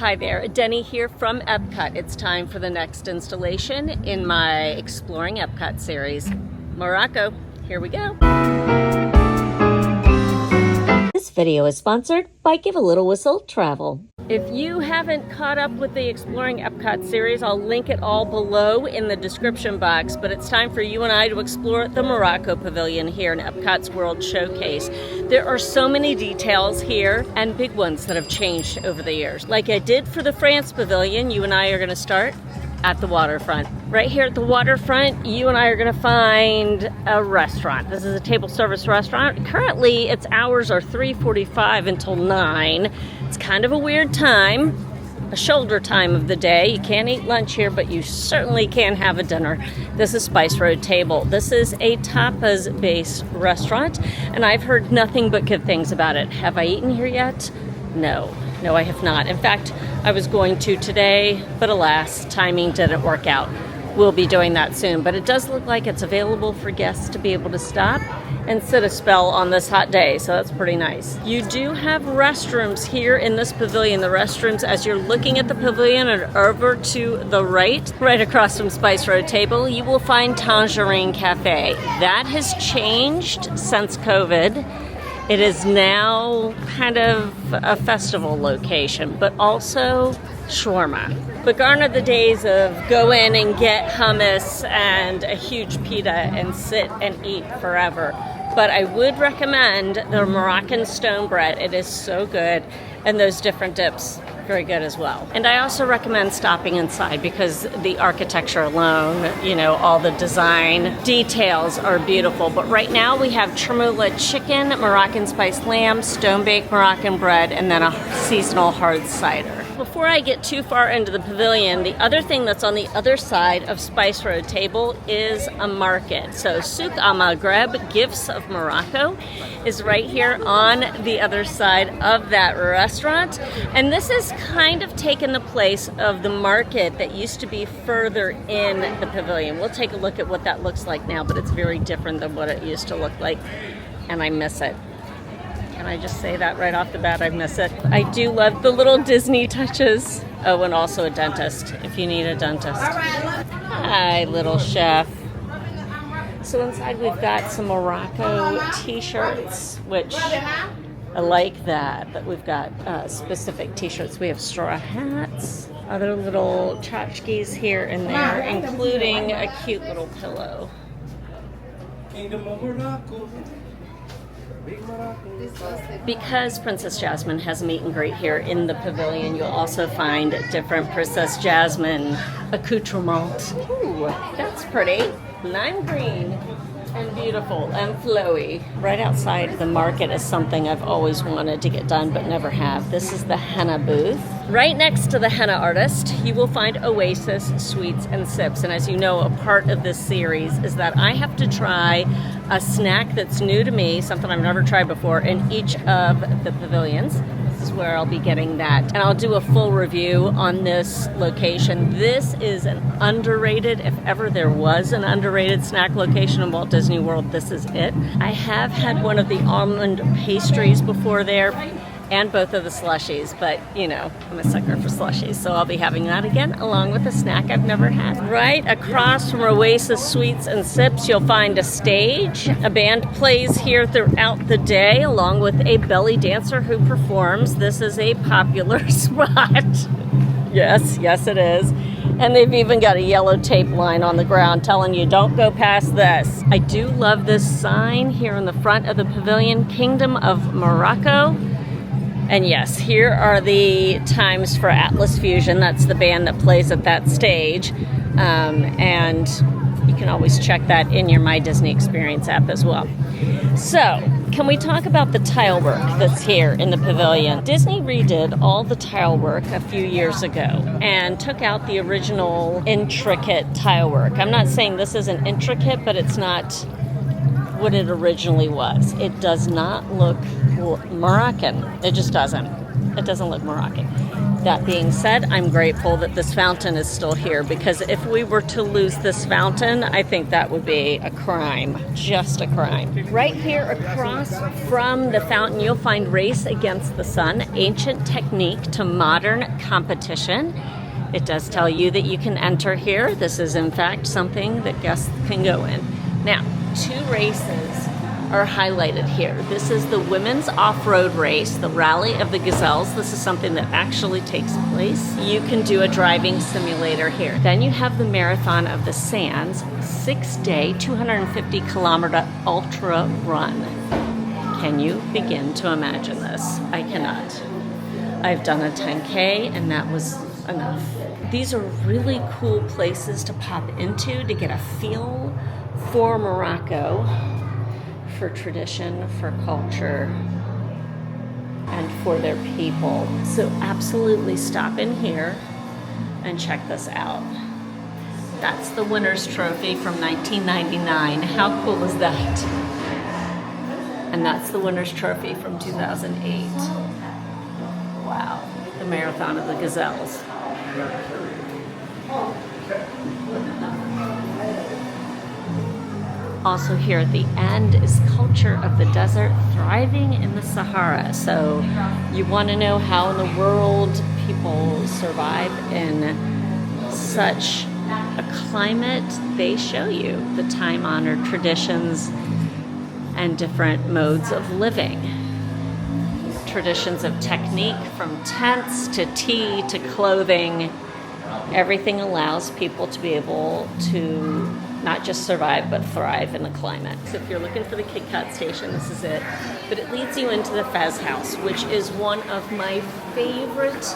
Hi there, Denny here from EPCOT. It's time for the next installation in my Exploring EPCOT series. Morocco, here we go. This video is sponsored by Give a Little Whistle Travel. If you haven't caught up with the Exploring EPCOT series, I'll link it all below in the description box, but it's time for you and I to explore the Morocco Pavilion here in EPCOT's World Showcase. There are so many details here and big ones that have changed over the years. Like I did for the France Pavilion, you and I are going to start at the waterfront. Right here at the waterfront, you and I are gonna find a restaurant. This is a table service restaurant. Currently, its hours are 3:45 until 9. It's kind of a weird time, a shoulder time of the day. You can't eat lunch here, but you certainly can have a dinner. This is Spice Road Table. This is a tapas-based restaurant, and I've heard nothing but good things about it. Have I eaten here yet? No, I have not. In fact, I was going to today, but alas, timing didn't work out. We'll be doing that soon, but it does look like it's available for guests to be able to stop and sit a spell on this hot day, so that's pretty nice. You do have restrooms here in this pavilion. The restrooms, as you're looking at the pavilion and over to the right across from Spice Road Table, you will find Tangerine Cafe. That has changed since COVID. It is now kind of a festival location, but also shawarma. But gone are the days of go in and get hummus and a huge pita and sit and eat forever. But I would recommend the Moroccan stone bread. It is so good. And those different dips, very good as well. And I also recommend stopping inside because the architecture alone, you know, all the design details are beautiful. But right now we have chermoula chicken, Moroccan spiced lamb, stone-baked Moroccan bread, and then a seasonal hard cider. Before I get too far into the pavilion, the other thing that's on the other side of Spice Road Table is a market. So Souk Al Maghreb, Gifts of Morocco, is right here on the other side of that restaurant. And this has kind of taken the place of the market that used to be further in the pavilion. We'll take a look at what that looks like now, but it's very different than what it used to look like, and I miss it. Can I just say that right off the bat? I miss it. I do love the little Disney touches. Oh, and also a dentist, if you need a dentist. Hi, little chef. So inside we've got some Morocco t-shirts, which I like that we've got specific t-shirts. We have straw hats, other little tchotchkes here and there, including a cute little pillow. Kingdom of Morocco. Because Princess Jasmine has a meet and greet here in the pavilion, you'll also find different Princess Jasmine accoutrements. Ooh, that's pretty. Lime green and beautiful and flowy. Right outside the market is something I've always wanted to get done but never have. This is the henna booth. Right next to the henna artist, you will find Oasis Sweets and Sips. And as you know, a part of this series is that I have to try a snack that's new to me, something I've never tried before, in each of the pavilions. This is where I'll be getting that. And I'll do a full review on this location. This is an underrated, if ever there was an underrated snack location in Walt Disney World, this is it. I have had one of the almond pastries before there, and both of the slushies, but you know, I'm a sucker for slushies, so I'll be having that again, along with a snack I've never had. Right across from Oasis Sweets and Sips, you'll find a stage. A band plays here throughout the day, along with a belly dancer who performs. This is a popular spot. Yes, it is. And they've even got a yellow tape line on the ground telling you don't go past this. I do love this sign here in the front of the pavilion, Kingdom of Morocco. And yes, here are the times for Atlas Fusion. That's the band that plays at that stage. And you can always check that in your My Disney Experience app as well. So, can we talk about the tile work that's here in the pavilion? Disney redid all the tile work a few years ago and took out the original intricate tile work. I'm not saying this isn't intricate, but it's not what it originally was. It does not look Moroccan. It just doesn't. It doesn't look Moroccan. That being said, I'm grateful that this fountain is still here, because if we were to lose this fountain, I think that would be a crime, just a crime. Right here across from the fountain, you'll find Race Against the Sun, Ancient Technique to Modern Competition. It does tell you that you can enter here. This is in fact something that guests can go in. Now, 2 races are highlighted here. This is the women's off-road race, the Rally of the Gazelles. This is something that actually takes place. You can do a driving simulator here. Then you have the Marathon of the Sands, 6-day, 250-kilometer ultra run. Can you begin to imagine this? I cannot. I've done a 10K and that was enough. These are really cool places to pop into to get a feel for Morocco, for tradition, for culture, and for their people. So absolutely stop in here and check this out. That's the winner's trophy from 1999. How cool is that? And that's the winner's trophy from 2008. Wow, the Marathon of the Gazelles. Also here at the end is Culture of the Desert, Thriving in the Sahara. So you want to know how in the world people survive in such a climate, they show you the time-honored traditions and different modes of living. Traditions of technique, from tents to tea to clothing. Everything allows people to be able to not just survive, but thrive in the climate. So if you're looking for the KitKat station, this is it. But it leads you into the Fez House, which is one of my favorite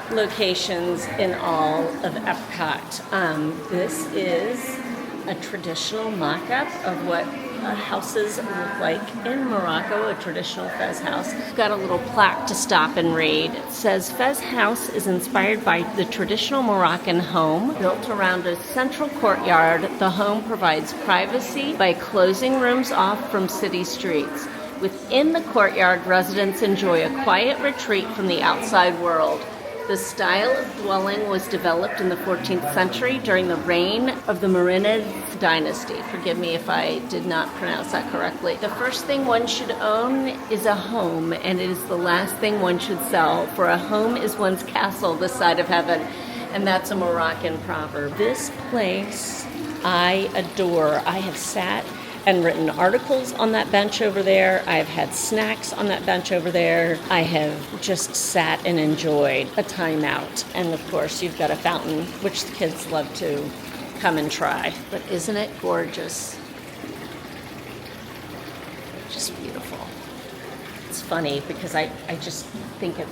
locations in all of EPCOT. This is a traditional mock-up of what houses look like in Morocco, a traditional Fez house. We've got a little plaque to stop and read. It says, Fez House is inspired by the traditional Moroccan home. Built around a central courtyard, the home provides privacy by closing rooms off from city streets. Within the courtyard, residents enjoy a quiet retreat from the outside world. The style of dwelling was developed in the 14th century during the reign of the Mermaid dynasty. Forgive me if I did not pronounce that correctly. The first thing one should own is a home, and it is the last thing one should sell, for a home is one's castle this side of heaven. And that's a Moroccan proverb. This place I adore. I have sat and written articles on that bench over there. I've had snacks on that bench over there. I have just sat and enjoyed a time out. And of course, you've got a fountain, which the kids love to come and try. But isn't it gorgeous? Just beautiful. It's funny because I just think you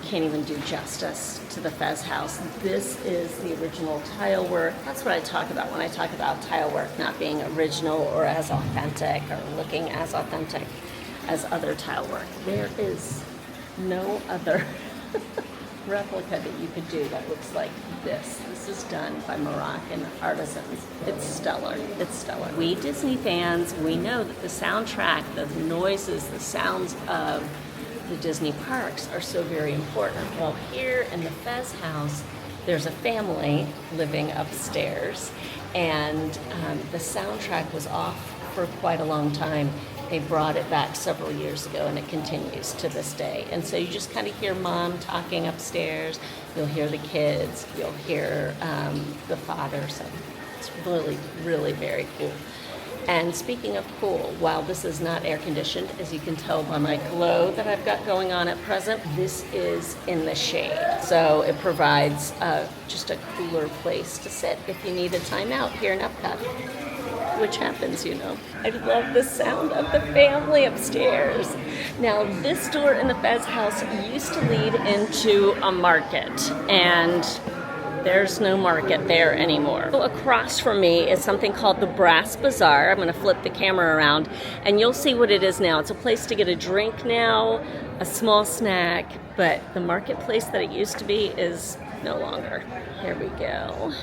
can't even do justice to the Fez House. This is the original tile work. That's what I talk about when I talk about tile work not being original or as authentic or looking as authentic as other tile work. There is no other replica that you could do that looks like this. This is done by Moroccan artisans. It's stellar. It's stellar. We Disney fans, we know that the soundtrack, the noises, the sounds of the Disney parks are so very important. Well, here in the Fez House, there's a family living upstairs, and the soundtrack was off for quite a long time. They brought it back several years ago, and it continues to this day. And so you just kind of hear mom talking upstairs. You'll hear the kids. You'll hear the father. So it's really, really very cool. And speaking of cool, while this is not air conditioned, as you can tell by my glow that I've got going on at present, this is in the shade. So it provides just a cooler place to sit if you need a timeout here in Epcot, which happens, you know. I love the sound of the family upstairs. Now, this door in the Fez House used to lead into a market, and there's no market there anymore. So across from me is something called the Bazaar. I'm going to flip the camera around, and you'll see what it is now. It's a place to get a drink now, a small snack, but the marketplace that it used to be is no longer. Here we go.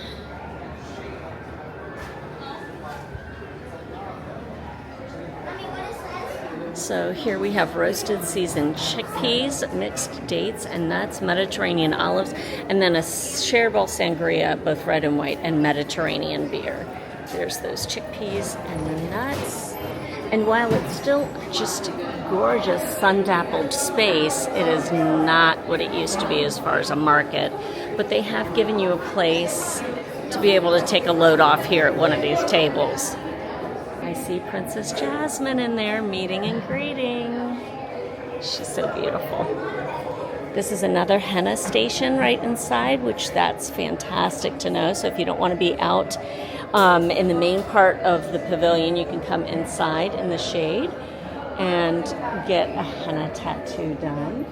So here we have roasted seasoned chickpeas, mixed dates and nuts, Mediterranean olives, and then a shareable sangria, both red and white, and Mediterranean beer. There's those chickpeas and the nuts. And while it's still just gorgeous sun-dappled space, it is not what it used to be as far as a market. But they have given you a place to be able to take a load off here at one of these tables. I see Princess Jasmine in there meeting and greeting. She's so beautiful. This is another henna station right inside, which that's fantastic to know. So if you don't want to be out in the main part of the pavilion, you can come inside in the shade and get a henna tattoo done.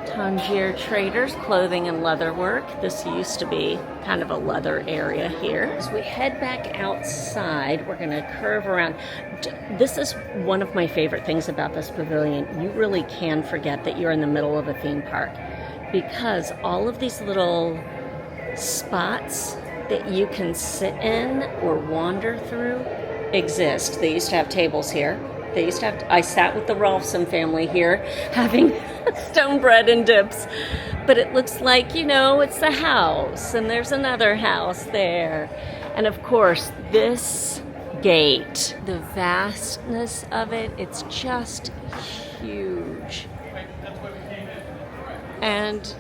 Tangier Traders, clothing and leather work. This used to be kind of a leather area here. As we head back outside, we're going to curve around. This is one of my favorite things about this pavilion. You really can forget that you're in the middle of a theme park because all of these little spots that you can sit in or wander through exist. They used to have tables here. They used to have, I sat with the Rolfson family here having stone bread and dips, but it looks like, you know, it's a house and there's another house there. And of course, this gate, the vastness of it, it's just huge and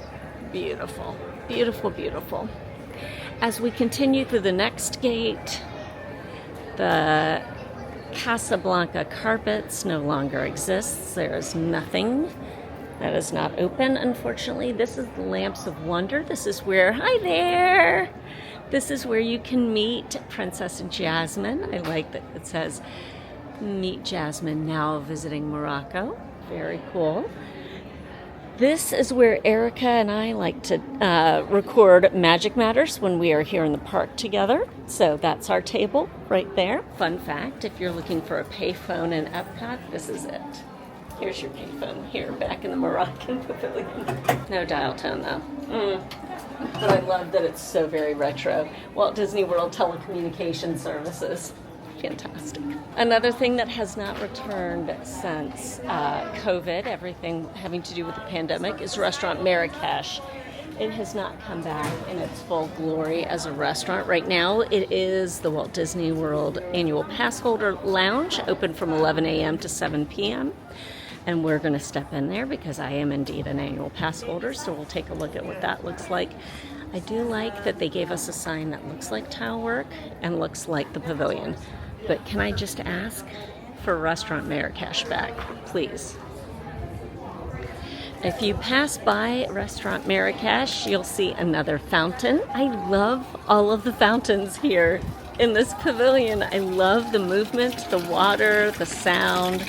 beautiful, beautiful, beautiful. As we continue through the next gate, the Casablanca carpets no longer exists. There is nothing that is not open, unfortunately. This is the Lamps of Wonder. This is where, hi there! This is where you can meet Princess Jasmine. I like that it says, meet Jasmine now visiting Morocco. Very cool. This is where Erica and I like to record Magic Matters when we are here in the park together. So that's our table right there. Fun fact, if you're looking for a payphone in Epcot, this is it. Here's your payphone here, back in the Moroccan Pavilion. No dial tone though. But I love that it's so very retro. Walt Disney World Telecommunication Services. Fantastic. Another thing that has not returned since COVID, everything having to do with the pandemic, is Restaurant Marrakesh. It has not come back in its full glory as a restaurant. Right now, it is the Walt Disney World Annual Pass Holder Lounge, open from 11 a.m. to 7 p.m. And we're going to step in there because I am indeed an annual pass holder, so we'll take a look at what that looks like. I do like that they gave us a sign that looks like tile work and looks like the pavilion. But can I just ask for Restaurant Marrakesh back, please? If you pass by Restaurant Marrakesh, you'll see another fountain. I love all of the fountains here in this pavilion. I love the movement, the water, the sound.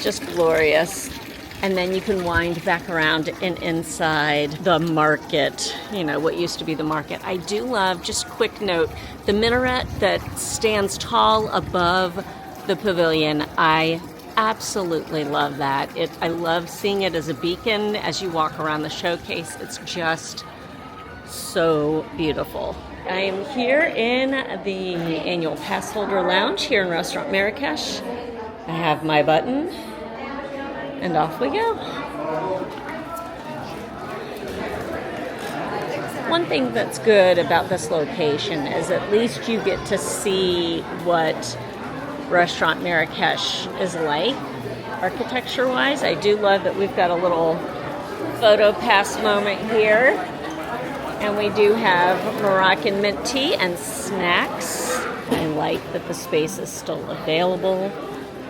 Just glorious. And then you can wind back around and inside the market, you know, what used to be the market. I do love, just quick note, the minaret that stands tall above the pavilion. I absolutely love that. I love seeing it as a beacon as you walk around the showcase. It's just so beautiful. I am here in the annual pass holder lounge here in Restaurant Marrakesh. I have my button. And off we go. One thing that's good about this location is at least you get to see what Restaurant Marrakesh is like, architecture-wise. I do love that we've got a little photo pass moment here. And we do have Moroccan mint tea and snacks. I like that the space is still available,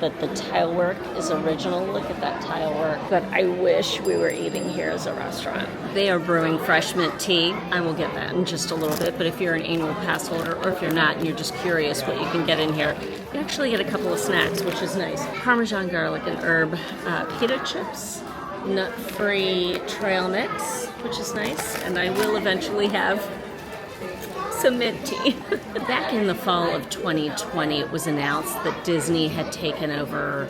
that the tile work is original. Look at that tile work. But I wish we were eating here as a restaurant. They are brewing fresh mint tea. I will get that in just a little bit, but if you're an annual pass holder or if you're not and you're just curious what you can get in here, you actually get a couple of snacks, which is nice. Parmesan garlic and herb pita chips, nut-free trail mix, which is nice, and I will eventually have some mint tea. Back in the fall of 2020, it was announced that Disney had taken over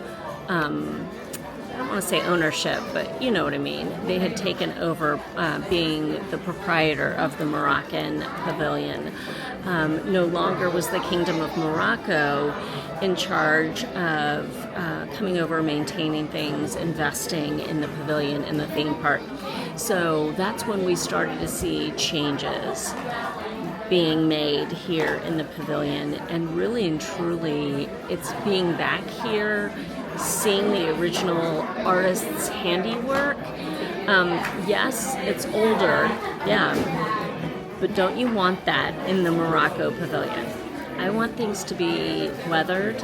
don't want to say ownership, but you know what I mean. They had taken over being the proprietor of the Moroccan Pavilion. No longer was the Kingdom of Morocco in charge of coming over, maintaining things, investing in the pavilion and the theme park. So that's when we started to see changes being made here in the pavilion, and really and truly it's being back here, seeing the original artist's handiwork. Yes, it's older, yeah, but don't you want that in the Morocco Pavilion? I want things to be weathered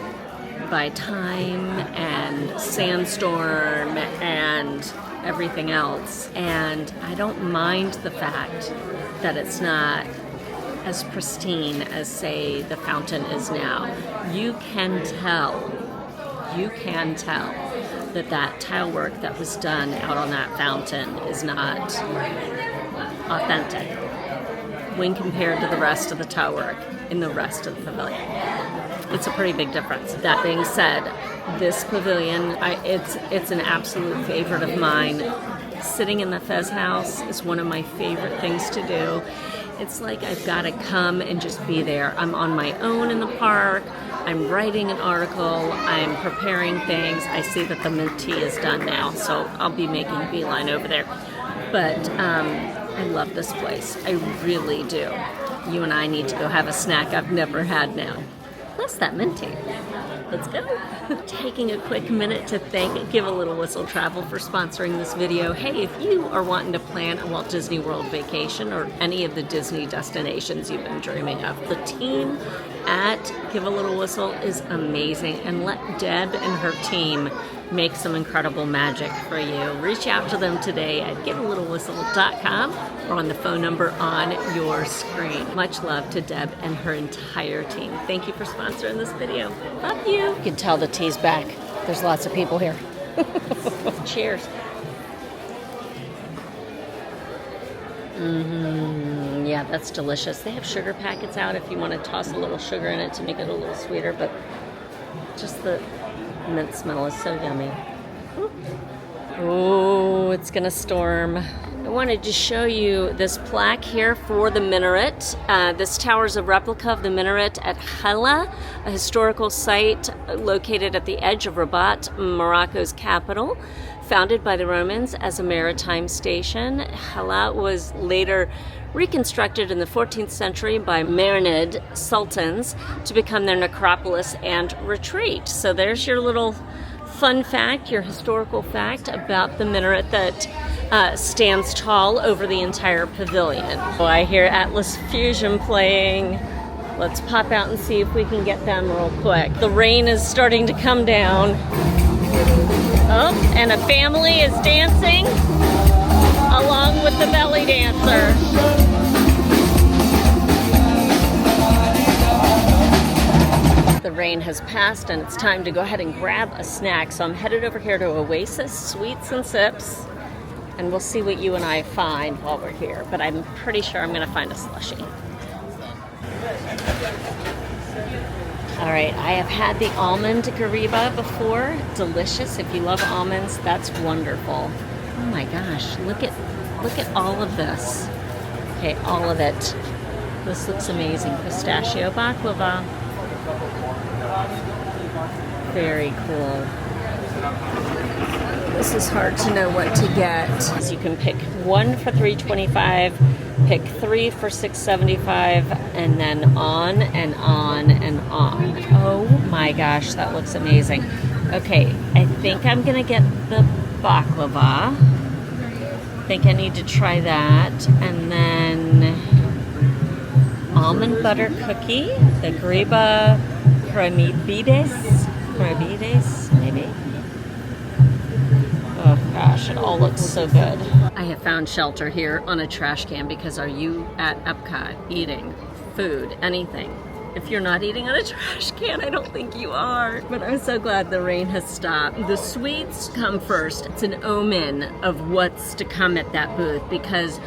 by time and sandstorm and everything else, and I don't mind the fact that it's not as pristine as, say, the fountain is now. You can tell that that tile work that was done out on that fountain is not authentic when compared to the rest of the tile work in the rest of the pavilion. It's a pretty big difference. That being said, this pavilion, it's an absolute favorite of mine. Sitting in the Fez House is one of my favorite things to do. It's like I've got to come and just be there. I'm on my own in the park. I'm writing an article. I'm preparing things. I see that the mint tea is done now, so I'll be making a beeline over there. But I love this place. I really do. You and I need to go have a snack I've never had now. Plus that mint tea. Let's go. Taking a quick minute to thank Give a Little Whistle Travel for sponsoring this video. Hey, if you are wanting to plan a Walt Disney World vacation or any of the Disney destinations you've been dreaming of, the team at Give a Little Whistle is amazing, and let Deb and her team make some incredible magic for you. Reach out to them today at givealittlewhistle.com or on the phone number on your screen. Much love to Deb and her entire team. Thank you for sponsoring this video. Love you. You can tell the tea's back. There's lots of people here. Cheers. Yeah, that's delicious. They have sugar packets out if you want to toss a little sugar in it to make it a little sweeter, but just the mint smell is so yummy. Oh, it's gonna storm. I wanted to show you this plaque here for the minaret. This tower is a replica of the minaret at Hala, a historical site located at the edge of Rabat, Morocco's capital. Founded by the Romans as a maritime station, Hala was later reconstructed in the 14th century by Marinid sultans to become their necropolis and retreat. So there's your little fun fact, your historical fact about the minaret that stands tall over the entire pavilion. Oh, I hear Atlas Fusion playing. Let's pop out and see if we can get them real quick. The rain is starting to come down. Oh, and a family is dancing along with the belly dancer. The rain has passed and it's time to go ahead and grab a snack. So I'm headed over here to Oasis Sweets and Sips, and we'll see what you and I find while we're here. But I'm pretty sure I'm gonna find a slushie. All right, I have had the almond gariba before. Delicious. If you love almonds, that's wonderful. Oh my gosh, look at all of this. Okay, all of it. This looks amazing. Pistachio baklava. Very cool. This is hard to know what to get. So you can pick one for $3.25, pick three for $6.75, and then on and on and on. Oh my gosh, that looks amazing. Okay, I think I'm gonna get the baklava. I think I need to try that. And then almond butter cookie, the gariba Cremibides, maybe? Oh gosh, it all looks so good. I have found shelter here on a trash can, because are you at EPCOT eating food, anything? If you're not eating on a trash can, I don't think you are. But I'm so glad the rain has stopped. The sweets come first. It's an omen of what's to come at that booth, because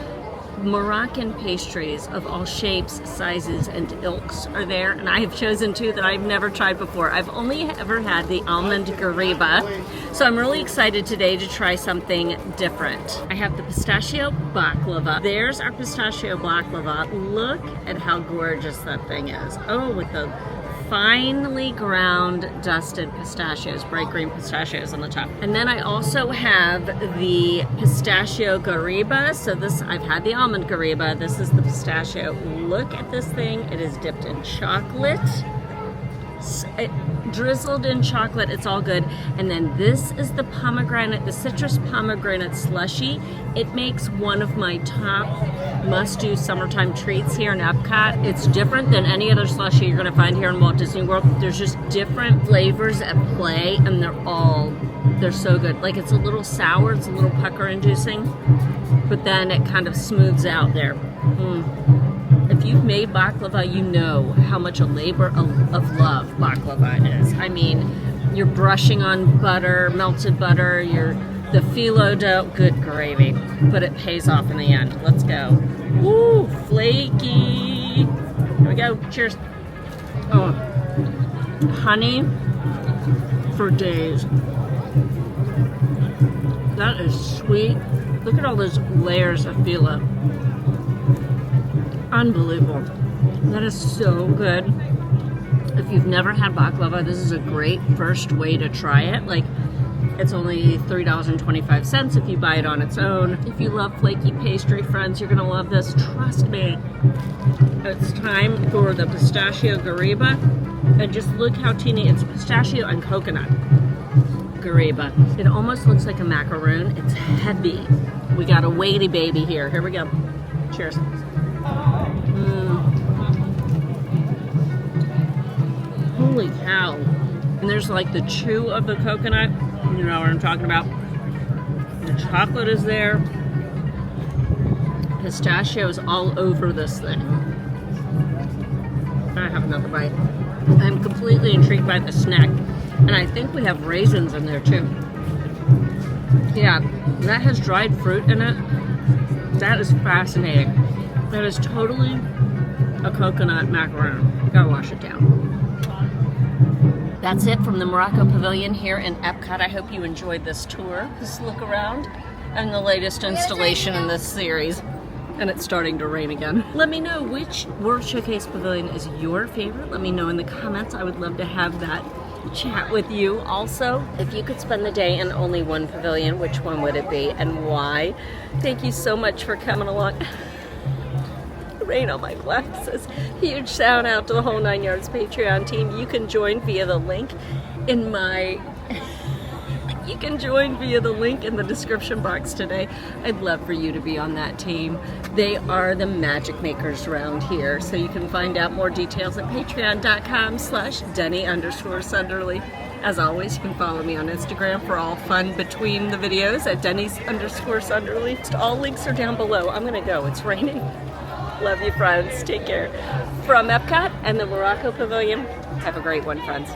Moroccan pastries of all shapes, sizes, and ilks are there, and I have chosen two that I've never tried before. I've only ever had the almond gariba, so I'm really excited today to try something different. I have the pistachio baklava. There's our pistachio baklava. Look at how gorgeous that thing is. Oh, with the finely ground dusted pistachios, bright green pistachios on the top. And then I also have the pistachio gariba. So this, I've had the almond gariba. This is the pistachio. Look at this thing. It is dipped in chocolate. Drizzled in chocolate, it's all good. And then this is the pomegranate, the citrus pomegranate slushy. It makes one of my top must-do summertime treats here in EPCOT. It's different than any other slushy you're gonna find here in Walt Disney World. There's just different flavors at play, and they're so good. Like, it's a little sour, it's a little pucker-inducing, but then it kind of smooths out there. If you've made baklava, you know how much a labor of love baklava is. I mean, you're brushing on butter, melted butter, the phyllo dough, good gravy, but it pays off in the end. Let's go. Woo, flaky. Here we go, cheers. Oh, honey for days. That is sweet. Look at all those layers of phyllo. Unbelievable. That is so good. If you've never had baklava, this is a great first way to try it. Like, it's only $3.25 if you buy it on its own. If you love flaky pastry, friends, you're gonna love this. Trust me. It's time for the pistachio gariba. And just look how teeny, it's pistachio and coconut gariba. It almost looks like a macaroon. It's heavy. We got a weighty baby here. Here we go. Cheers. Holy cow. And there's like the chew of the coconut. You know what I'm talking about. The chocolate is there. Pistachios all over this thing. I have another bite. I'm completely intrigued by the snack. And I think we have raisins in there too. Yeah, that has dried fruit in it. That is fascinating. That is totally a coconut macaron. Gotta wash it down. That's it from the Morocco Pavilion here in EPCOT. I hope you enjoyed this tour, this look around, and the latest installation in this series. And it's starting to rain again. Let me know which World Showcase Pavilion is your favorite. Let me know in the comments. I would love to have that chat with you. Also, if you could spend the day in only one pavilion, which one would it be and why? Thank you so much for coming along. Rain on my glasses. Huge shout out to the whole 9 Yards Patreon team. You can join via the link in the description box today. I'd love for you to be on that team. They are the magic makers around here. So you can find out more details at patreon.com/Denny_Sunderly. As always, you can follow me on Instagram for all fun between the videos at Denny's_Sunderly. All links are down below. I'm gonna go, it's raining. Love you, friends. Take care. From EPCOT and the Morocco Pavilion, have a great one, friends.